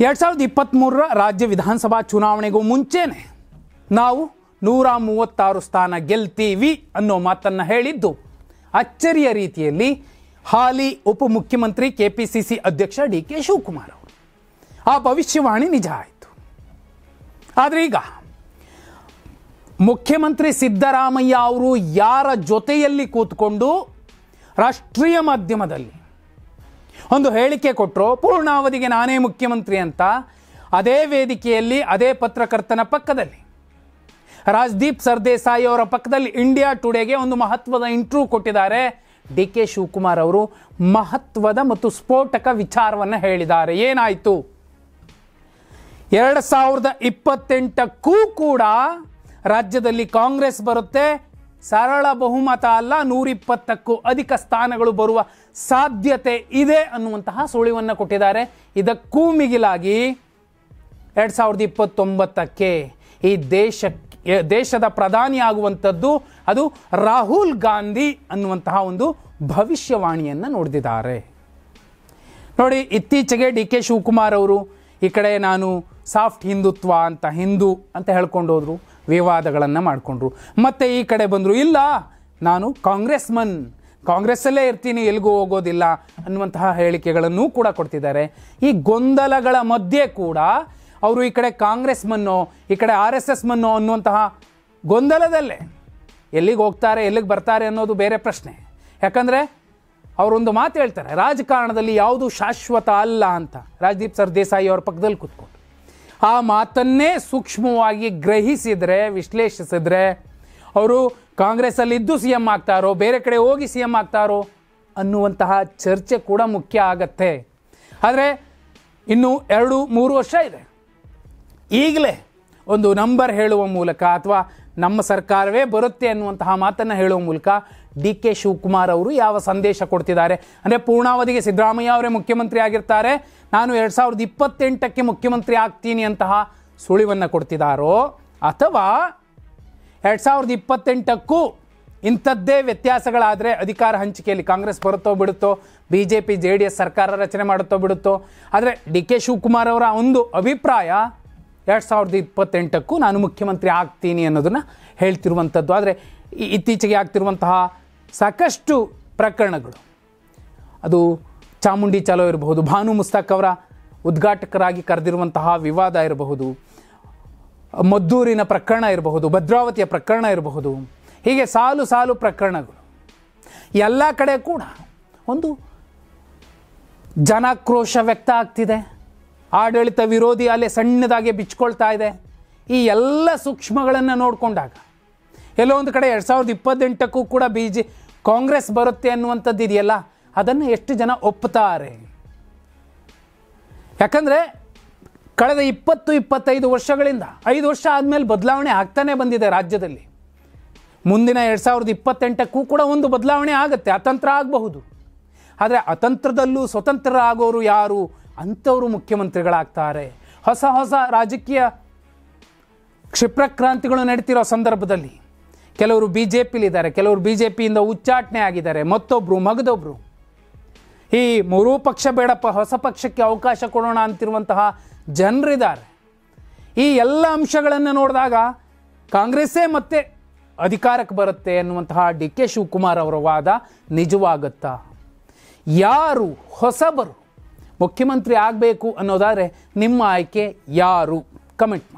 2023 ರಾಜ್ಯ ವಿಧಾನಸಭಾ ಚುನಾವಣೆಗೂ ಮುಂಚೆನೆ ನಾವು 136 ಸ್ಥಾನ ಗೆಲ್ತೀವಿ ಅನ್ನೋ ಮಾತನ್ನು ಹೇಳಿದ್ದು ಅಚ್ಚರಿಯ ರೀತಿಯಲ್ಲಿ ಹಾಲಿ ಉಪಮುಖ್ಯಮಂತ್ರಿ ಕೆಪಿಸಿಸಿ ಅಧ್ಯಕ್ಷ ಡಿ.ಕೆ. ಶಿವಕುಮಾರ್ ಅವರು. ಆ ಭವಿಷ್ಯವಾಣಿ ನಿಜ ಆಯಿತು. ಆದರೆ ಈಗ ಮುಖ್ಯಮಂತ್ರಿ ಸಿದ್ದರಾಮಯ್ಯ ಅವರು ಯಾರ ಜೊತೆಯಲ್ಲಿ ಕೂತ್ಕೊಂಡು ರಾಷ್ಟ್ರೀಯ ಮಾಧ್ಯಮದಲ್ಲಿ ಒಂದು ಹೇಳಿಕೆ ಕೊಟ್ಟರು, ಪೂರ್ಣಾವಧಿಗೆ ನಾನೇ ಮುಖ್ಯಮಂತ್ರಿ ಅಂತ, ಅದೇ ವೇದಿಕೆಯಲ್ಲಿ ಅದೇ ಪತ್ರಕರ್ತನ ಪಕ್ಕದಲ್ಲಿ ರಾಜ್ದೀಪ್ ಸರ್ದೇಸಾಯಿ ಅವರ ಪಕ್ಕದಲ್ಲಿ ಇಂಡಿಯಾ ಟುಡೇಗೆ ಒಂದು ಮಹತ್ವದ ಇಂಟರ್ವ್ಯೂ ಕೊಟ್ಟಿದ್ದಾರೆ. ಡಿ.ಕೆ. ಶಿವಕುಮಾರ್ ಅವರು ಮಹತ್ವದ ಮತ್ತು ಸ್ಫೋಟಕ ವಿಚಾರವನ್ನು ಹೇಳಿದ್ದಾರೆ. ಏನಾಯಿತು? 2028ಕ್ಕೂ ಕೂಡ ರಾಜ್ಯದಲ್ಲಿ ಕಾಂಗ್ರೆಸ್ ಬರುತ್ತೆ, ಸರಳ ಬಹುಮತ ಅಲ್ಲ, 120ಕ್ಕೂ ಅಧಿಕ ಸ್ಥಾನಗಳು ಬರುವ ಸಾಧ್ಯತೆ ಇದೆ ಅನ್ನುವಂತಹ ಸುಳಿವನ್ನು ಕೊಟ್ಟಿದ್ದಾರೆ. ಇದಕ್ಕೂ ಮಿಗಿಲಾಗಿ 2029ಕ್ಕೆ ಈ ದೇಶದ ಪ್ರಧಾನಿ ಆಗುವಂಥದ್ದು ಅದು ರಾಹುಲ್ ಗಾಂಧಿ ಅನ್ನುವಂತಹ ಒಂದು ಭವಿಷ್ಯವಾಣಿಯನ್ನು ನುಡಿದಿದ್ದಾರೆ. ನೋಡಿ, ಇತ್ತೀಚೆಗೆ ಡಿ.ಕೆ. ಶಿವಕುಮಾರ್ ಅವರು ಈ ಕಡೆ ನಾನು ಸಾಫ್ಟ್ ಹಿಂದುತ್ವ ಅಂತ ಹಿಂದೂ ಅಂತ ಹೇಳ್ಕೊಂಡು ಹೋದ್ರು, ವಿವಾದಗಳನ್ನು ಮಾಡಿಕೊಂಡ್ರು. ಮತ್ತೆ ಈ ಕಡೆ ಬಂದರು, ಇಲ್ಲ ನಾನು ಕಾಂಗ್ರೆಸ್ಸಲ್ಲೇ ಇರ್ತೀನಿ, ಎಲ್ಗೂ ಹೋಗೋದಿಲ್ಲ ಅನ್ನುವಂತಹ ಹೇಳಿಕೆಗಳನ್ನು ಕೂಡ ಕೊಡ್ತಿದ್ದಾರೆ. ಈ ಗೊಂದಲಗಳ ಮಧ್ಯೆ ಕೂಡ ಅವರು ಈ ಕಡೆ ಕಾಂಗ್ರೆಸ್ ಮನ್ನೋ ಈ ಕಡೆ RSS ಮನ್ನೋ ಅನ್ನುವಂತಹ ಗೊಂದಲದಲ್ಲೇ ಎಲ್ಲಿಗೆ ಹೋಗ್ತಾರೆ ಎಲ್ಲಿಗೆ ಬರ್ತಾರೆ ಅನ್ನೋದು ಬೇರೆ ಪ್ರಶ್ನೆ. ಯಾಕಂದರೆ ಅವರೊಂದು ಮಾತು ಹೇಳ್ತಾರೆ, ರಾಜಕಾರಣದಲ್ಲಿ ಯಾವುದು ಶಾಶ್ವತ ಅಲ್ಲ ಅಂತ, ರಾಜ್ದೀಪ್ ಸರ್ದೇಸಾಯಿ ಅವ್ರ ಪಕ್ಕದಲ್ಲಿ ಕೂತ್ಕೊಂಡು ಆ ಮಾತನ್ನೇ ಸೂಕ್ಷ್ಮವಾಗಿ ಗ್ರಹಿಸಿದರೆ, ವಿಶ್ಲೇಷಿಸಿದ್ರೆ ಅವರು ಕಾಂಗ್ರೆಸ್ಸಲ್ಲಿದ್ದು CM ಆಗ್ತಾರೋ ಬೇರೆ ಕಡೆ ಹೋಗಿ CM ಆಗ್ತಾರೋ ಅನ್ನುವಂತಹ ಚರ್ಚೆ ಕೂಡ ಮುಖ್ಯ ಆಗತ್ತೆ. ಆದರೆ ಇನ್ನು 2-3 ವರ್ಷ ಇದೆ. ಈಗಲೇ ಒಂದು ನಂಬರ್ ಹೇಳುವ ಮೂಲಕ ಅಥವಾ ನಮ್ಮ ಸರ್ಕಾರವೇ ಬರುತ್ತೆ ಅನ್ನುವಂತಹ ಮಾತನ್ನು ಹೇಳುವ ಮೂಲಕ ಡಿ.ಕೆ. ಶಿವಕುಮಾರ್ ಅವರು ಯಾವ ಸಂದೇಶ ಕೊಡ್ತಿದ್ದಾರೆ ಅಂದರೆ, ಪೂರ್ಣಾವಧಿಗೆ ಸಿದ್ದರಾಮಯ್ಯ ಅವರೇ ಮುಖ್ಯಮಂತ್ರಿ ಆಗಿರ್ತಾರೆ, ನಾನು 2028ಕ್ಕೆ ಮುಖ್ಯಮಂತ್ರಿ ಆಗ್ತೀನಿ ಅಂತಹ ಸುಳಿವನ್ನು ಕೊಡ್ತಿದ್ದಾರೋ, ಅಥವಾ 2028ಕ್ಕೂ ಇಂಥದ್ದೇ ವ್ಯತ್ಯಾಸಗಳಾದರೆ ಅಧಿಕಾರ ಹಂಚಿಕೆಯಲ್ಲಿ ಕಾಂಗ್ರೆಸ್ ಬರುತ್ತೋ ಬಿಡುತ್ತೋ, BJP JDS ಸರ್ಕಾರ ರಚನೆ ಮಾಡುತ್ತೋ ಬಿಡುತ್ತೋ. ಆದರೆ ಡಿ.ಕೆ. ಶಿವಕುಮಾರ್ ಅವರ ಒಂದು ಅಭಿಪ್ರಾಯ 2028ಕ್ಕೂ ನಾನು ಮುಖ್ಯಮಂತ್ರಿ ಆಗ್ತೀನಿ ಅನ್ನೋದನ್ನು ಹೇಳ್ತಿರುವಂಥದ್ದು. ಆದರೆ ಇತ್ತೀಚೆಗೆ ಆಗ್ತಿರುವಂತಹ ಸಾಕಷ್ಟು ಪ್ರಕರಣಗಳು, ಅದು ಚಾಮುಂಡಿ ಚಲೋ ಇರಬಹುದು, ಭಾನು ಮುಸ್ತಾಕ್ ಅವರ ಉದ್ಘಾಟಕರಾಗಿ ಕರೆದಿರುವಂತಹ ವಿವಾದ ಇರಬಹುದು, ಮದ್ದೂರಿನ ಪ್ರಕರಣ ಇರಬಹುದು, ಭದ್ರಾವತಿಯ ಪ್ರಕರಣ ಇರಬಹುದು, ಹೀಗೆ ಸಾಲು ಸಾಲು ಪ್ರಕರಣಗಳು. ಎಲ್ಲ ಕಡೆ ಕೂಡ ಒಂದು ಜನಾಕ್ರೋಶ ವ್ಯಕ್ತ ಆಗ್ತಿದೆ, ಆಡಳಿತ ವಿರೋಧಿ ಅಲೆ ಸಣ್ಣದಾಗೆ ಬಿಚ್ಕೊಳ್ತಾ ಇದೆ. ಈ ಎಲ್ಲ ಸೂಕ್ಷ್ಮಗಳನ್ನು ನೋಡಿಕೊಂಡಾಗ ಎಲ್ಲೋ ಒಂದು ಕಡೆ 2028ಕ್ಕೂ ಕೂಡ ಕಾಂಗ್ರೆಸ್ ಬರುತ್ತೆ ಅನ್ನುವಂಥದ್ದು ಇದೆಯಲ್ಲ, ಅದನ್ನು ಎಷ್ಟು ಜನ ಒಪ್ಪುತ್ತಾರೆ? ಯಾಕಂದರೆ ಕಳೆದ 20-25 ವರ್ಷಗಳಿಂದ 5 ವರ್ಷ ಆದಮೇಲೆ ಬದಲಾವಣೆ ಆಗ್ತಾನೆ ಬಂದಿದೆ ರಾಜ್ಯದಲ್ಲಿ. ಮುಂದಿನ 2028ಕ್ಕೂ ಕೂಡ ಒಂದು ಬದಲಾವಣೆ ಆಗುತ್ತೆ, ಅತಂತ್ರ ಆಗಬಹುದು. ಆದರೆ ಅತಂತ್ರದಲ್ಲೂ ಸ್ವತಂತ್ರ ಆಗೋರು ಯಾರು? ಅಂಥವರು ಮುಖ್ಯಮಂತ್ರಿಗಳಾಗ್ತಾರೆ. ಹೊಸ ಹೊಸ ರಾಜಕೀಯ ಕ್ಷಿಪ್ರಕ್ರಾಂತಿಗಳು ನಡೀತಿರೋ ಸಂದರ್ಭದಲ್ಲಿ ಕೆಲವರು BJPಲಿದ್ದಾರೆ, ಕೆಲವರು BJPಯಿಂದ ಉಚ್ಚಾಟನೆ ಆಗಿದ್ದಾರೆ, ಮತ್ತೊಬ್ಬರು ಮಗದೊಬ್ಬರು. ಈ ಮೂರೂ ಪಕ್ಷ ಬೇಡಪ್ಪ, ಹೊಸ ಪಕ್ಷಕ್ಕೆ ಅವಕಾಶ ಕೊಡೋಣ ಅಂತಿರುವಂತಹ ಜನರಿದ್ದಾರೆ. ಈ ಎಲ್ಲ ಅಂಶಗಳನ್ನು ನೋಡಿದಾಗ ಕಾಂಗ್ರೆಸ್ಸೇ ಮತ್ತೆ ಅಧಿಕಾರಕ್ಕೆ ಬರುತ್ತೆ ಅನ್ನುವಂತಹ ಡಿ.ಕೆ. ಶಿವಕುಮಾರ್ ಅವರ ವಾದ ನಿಜವಾಗುತ್ತಾ? ಯಾರು ಹೊಸಬರು ಮುಖ್ಯಮಂತ್ರಿ ಆಗಬೇಕು ಅನ್ನೋದಾದರೆ ನಿಮ್ಮ ಆಯ್ಕೆ ಯಾರು? ಕಮೆಂಟ್ ಮಾಡಿ.